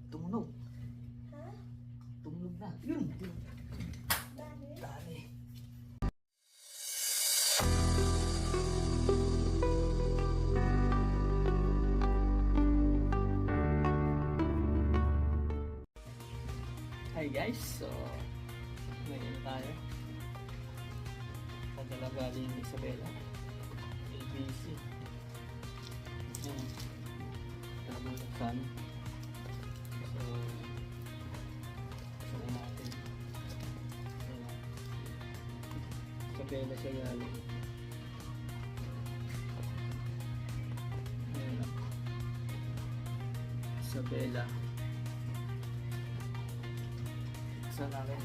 Tumunog. Ha? Tumunog na. Yun. Bakit? Dali. Hi guys, so ngayon tayo padala galing Isabela ABC Talabulaksan. So saan natin Isabela siya galing. Ayan na. Isabela saan natin.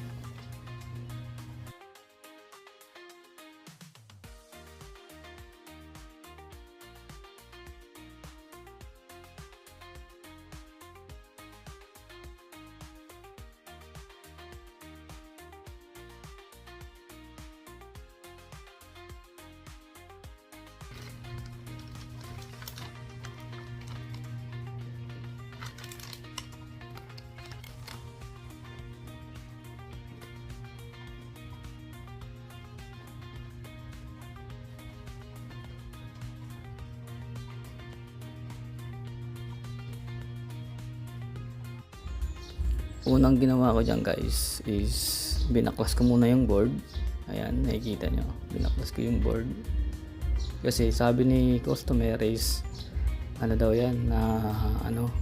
Unang ginawa ko dyan guys is binaklas ko muna yung board. Ayan, nakikita nyo, binaklas ko yung board kasi sabi ni customer is ano daw yan na ano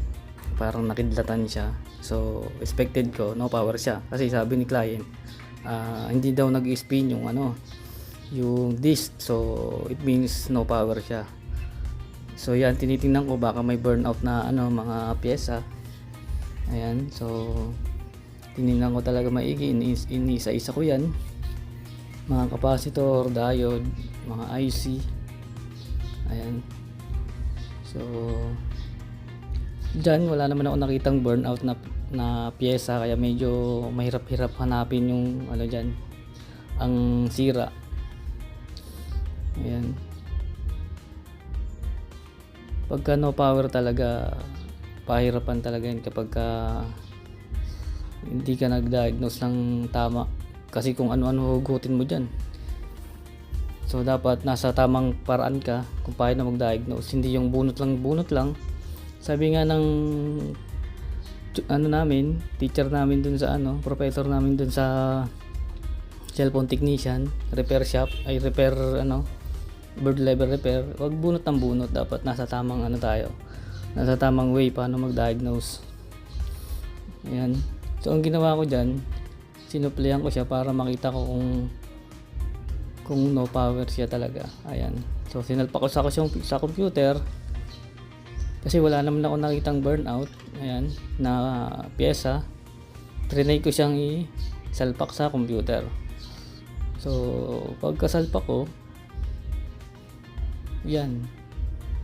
parang nakidlatan siya. So expected ko no power siya kasi sabi ni client hindi daw nag-spin yung ano yung disc, so it means no power siya. So yan, tinitingnan ko baka may burnout na ano mga pyesa. Ayan, so tinignan ko talaga maigi, inisa-isa ko yan, mga capacitor, diode, mga IC. Ayan, so dyan wala naman ako nakitang burnout na pyesa, kaya medyo mahirap-hirap hanapin yung ano dyan, ang sira. Ayan, pagka no power talaga pahirapan talaga yun kapag hindi ka nag-diagnose ng tama, kasi kung ano-ano hugutin mo dyan. So dapat nasa tamang paraan ka kung paano mag-diagnose, hindi yung bunot lang. Sabi nga ng ano namin, teacher namin dun sa ano, professor namin dun sa cellphone technician, repair shop, ay repair ano, bird level repair, wag bunot ng bunot, dapat nasa tamang ano tayo, nasa tamang way paano mag-diagnose. Ayan. So ang ginawa ko dyan, sinuplayan ko siya para makita ko kung no power siya talaga. Ayan. So sinalpak ko sa computer kasi wala naman ako nakitang burnout. Ayan, na pyesa. Trinay ko siyang isalpak sa computer. So pagkasalpak ko, yan,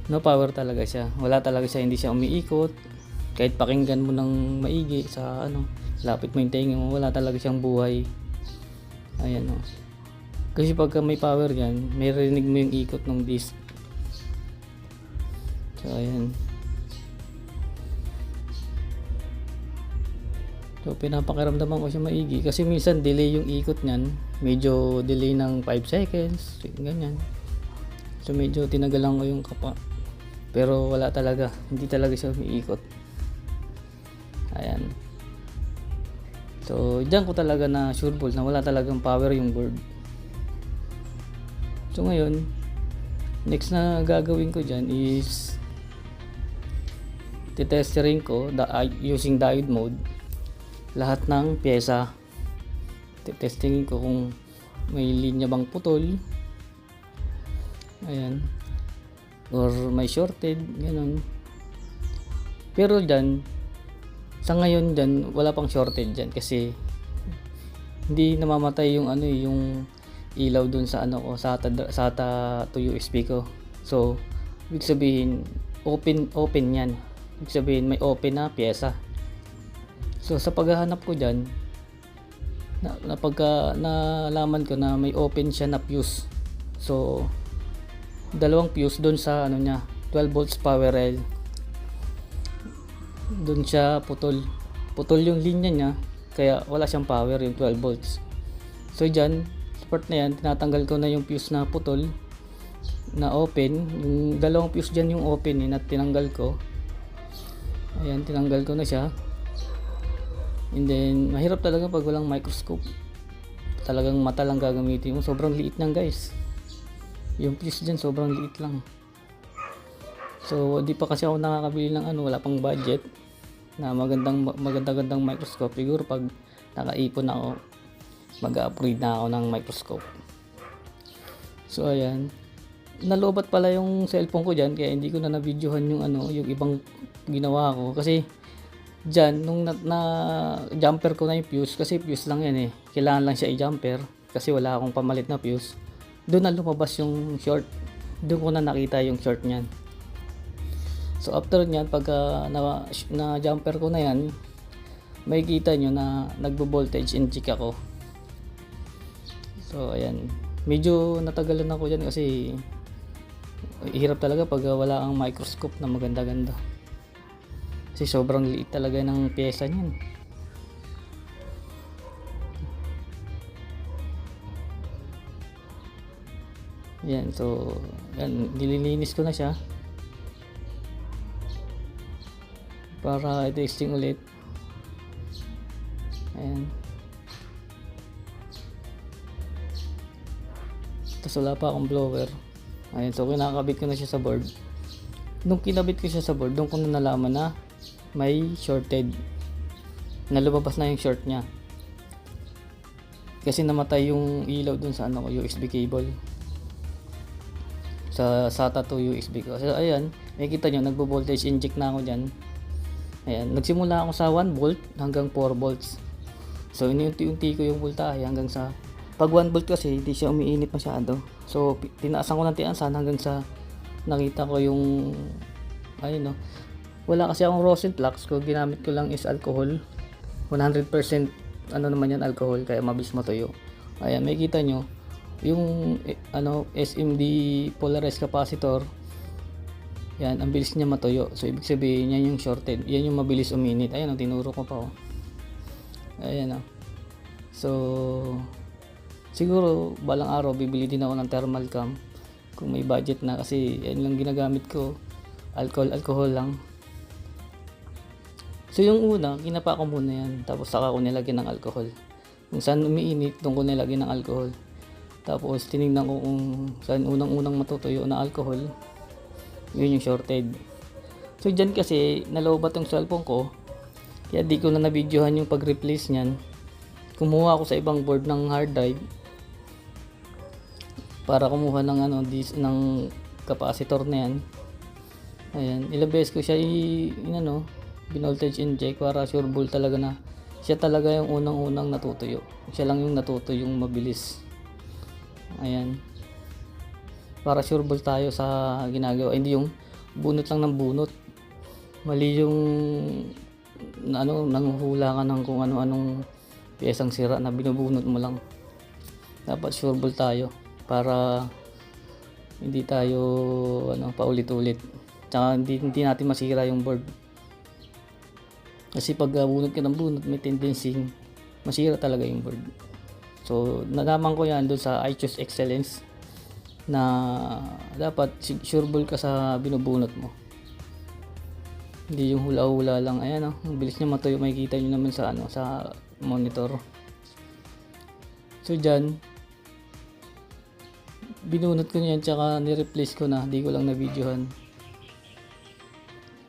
no power talaga siya. Wala talaga siya, hindi siya umiikot. Kahit pakinggan mo ng maigi sa ano, lapit mo yung tenga mo, wala talaga siyang buhay. Ayan o. Kasi pagka may power yan, may rinig mo yung ikot ng disc. So ayan. So pinapakiramdaman ko siya maigi kasi minsan delay yung ikot niyan. Medyo delay ng 5 seconds, ganyan. So medyo tinagalan ko yung kapa. Pero wala talaga, hindi talaga siya umiikot. Ayan. So diyan ko talaga na sure ball na wala talagang power yung board. So ngayon, next na gagawin ko diyan is titestering ko using diode mode lahat ng pyesa. Titestingin ko kung may linya bang putol. Ayan, or may shorted, ganun. Pero dyan, sa ngayon dyan, wala pang shorted dyan kasi hindi namamatay yung ano, yung ilaw dun sa ano ko, SATA to USB ko. So ibig sabihin open yan, ibig sabihin may open na pyesa. So sa paghahanap ko dyan, pagka nalaman ko na may open siya na fuse, so dalawang fuse doon sa ano niya, 12 volts power rail. doon siya putol yung linya niya, kaya wala siyang power yung 12 volts. So dyan, sa part na yan, tinatanggal ko na yung fuse na putol, na open. Yung dalawang fuse dyan yung open na tinanggal ko. Ayan, tinanggal ko na siya. And then, mahirap talaga pag walang microscope. Talagang mata lang gagamitin mo. Sobrang liit lang guys. Yung fuse dyan sobrang liit lang. So, di pa kasi ako nakakabili ng wala pang budget na magandang microscope. Siguro pag nakaipon ako, mag-upgrade na ako ng microscope. So, ayan. Nalobat pala yung cellphone ko dyan, kaya hindi ko na na-videohan yung yung ibang ginawa ko. Kasi, dyan, nung jumper ko na yung fuse, kasi fuse lang yan eh. Kailangan lang siya i-jumper, kasi wala akong pamalit na fuse. Doon na lumabas yung short. Doon ko na nakita yung short niyan. So after nyan, pagka na jumper ko na yan, may kita nyo na nagbo-voltage inject ako. So ayan, medyo natagalan ako dyan kasi hirap talaga pag wala ang microscope na maganda-ganda. Kasi sobrang liit talaga ng pyesa niyan. Yan, so yan, nililinis ko na siya para i-testing ulit. Ayan. Tapos wala pa akong blower. Ayan, so kinakabit ko na siya sa board. Nung kinabit ko siya sa board, doon ko na nalaman na may shorted. Na lumabas na yung short niya. Kasi namatay yung ilaw dun sa USB cable. Sa SATA to USB ko. So ayan, makikita nyo, nagbo-voltage inject na ako dyan. Ayan, nagsimula ako sa 1 volt hanggang 4 volts. So inunti-unti ko yung voltahe hanggang sa pag 1 volt kasi hindi siya umiinit masyado. So tinaasan ko ng tiasan hanggang sa nakita ko yung wala kasi akong rosin flux, ko ginamit ko lang is alcohol. 100% naman yan, alcohol, kaya mabilis matuyo. Ayan, makikita nyo yung SMD polarized capacitor. Yan, ang bilis niya matuyo. So ibig sabihin niya yung shorted. Yan yung mabilis uminit. Ayan, tinuro ko pa. Ayan. So siguro balang araw bibili din ako ng thermal cam kung may budget na, kasi yan lang ginagamit ko. Alcohol lang. So yung una, kinapa ko muna yan. Tapos saka ko nilagyan ng alcohol. Kung saan umiinit, doon ko nilagyan ng alcohol. Tapos tinignan ko kung saan unang matutuyo na alcohol. Yun yung shorted. So dyan kasi nalobat yung cellphone ko, kaya di ko na na-videohan yung pag-replace nyan. Kumuha ako sa ibang board ng hard drive para kumuha ng ng capacitor na yan. Ayan, ilang beses ko siya binoltage inject para sure ball talaga na siya talaga yung unang natutuyo. Siya lang yung natutuyo yung mabilis. Ayan, para sure ball tayo sa ginagawa, hindi yung bunot lang ng bunot. Mali yung nanghuhula ka ng kung ano-anong piyesang sira na binubunot mo lang. Dapat sure ball tayo para hindi tayo paulit-ulit. Tsaka hindi natin masira yung board. Kasi pag bunot ka ng bunot, may tendency masira talaga yung board. So nalaman ko yan doon sa I Choose Excellence na dapat sure ball ka sa binubunot mo. Hindi yung hula-hula lang. Ayan ang bilis niya matuyo, makikita niyo naman sa sa monitor. So diyan binunot ko niyan, tsaka ni-replace ko na, di ko lang na-videohan.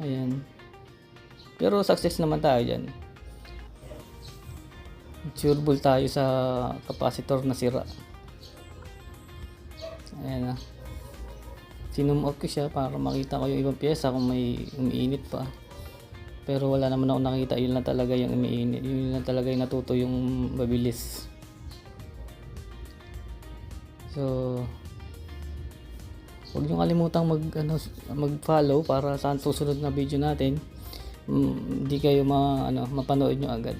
Ayan. Pero success naman tayo diyan. Sure ball tayo sa capacitor na sira. Ayan na. Sinum out ko siya para makita ko yung ibang pyesa kung may umiinit pa. Pero wala naman ako nakita. Yun lang talaga yung umiinit. Yun lang talaga yung natuto yung mabilis. So huwag nyo kalimutang mag-follow para sa susunod na video natin. Hindi kayo mapanood nyo agad.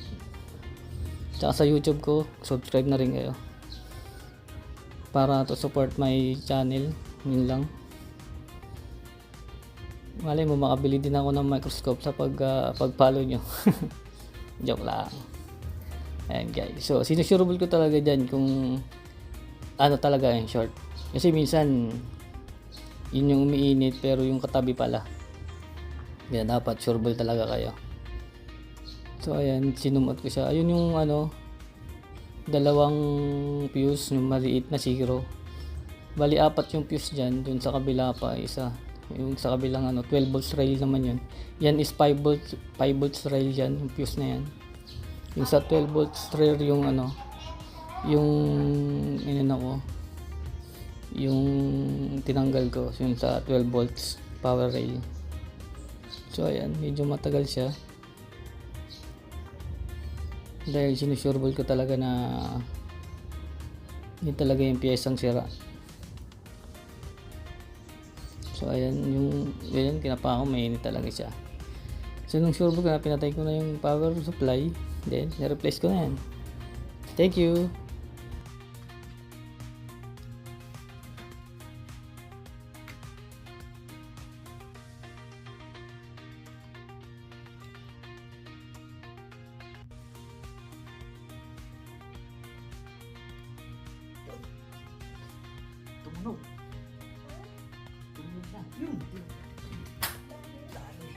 Tsaka sa YouTube ko, subscribe na rin kayo para to support my channel. Yun lang. Malay mo, makabili din ako ng microscope sa pag-follow nyo. Joke lang. Ayan guys. So, sinusurable ko talaga dyan kung ano talaga yung short. Kasi minsan, yun yung umiinit pero yung katabi pala. Kaya dapat surable talaga kayo. So, ayan. Sinumot ko siya. Ayun yung ano, dalawang fuse, yung maliit na 0. Bali, 4 yung fuse dyan. Dun sa kabila pa, isa. Yung sa kabilang ano, 12 volts rail naman yun. Yan is 5 volts rail yan, yung fuse na yan. Yung sa 12 volts rail yung ano, yung ko, yung tinanggal ko, yung sa 12 volts power rail. So ayan, medyo matagal siya. Dahil sinusureball ko talaga na yun talaga yung piyesang sira. So ayan, yung kinapa ko, mainit talaga siya. So nung sureball ko na, pinatay ko na yung power supply, then na-replace ko na yan. Thank you. Tumunog. Tumunog na. Yun. Dali.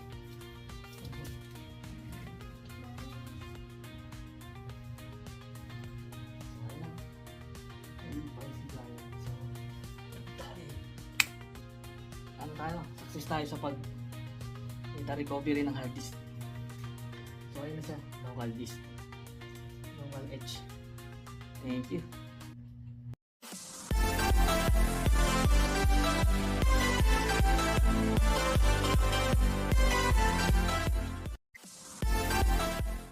Ano tayo? Success tayo sa data recovery ng hard disk. So ayun na siya. Local disk. Local edge. Thank you.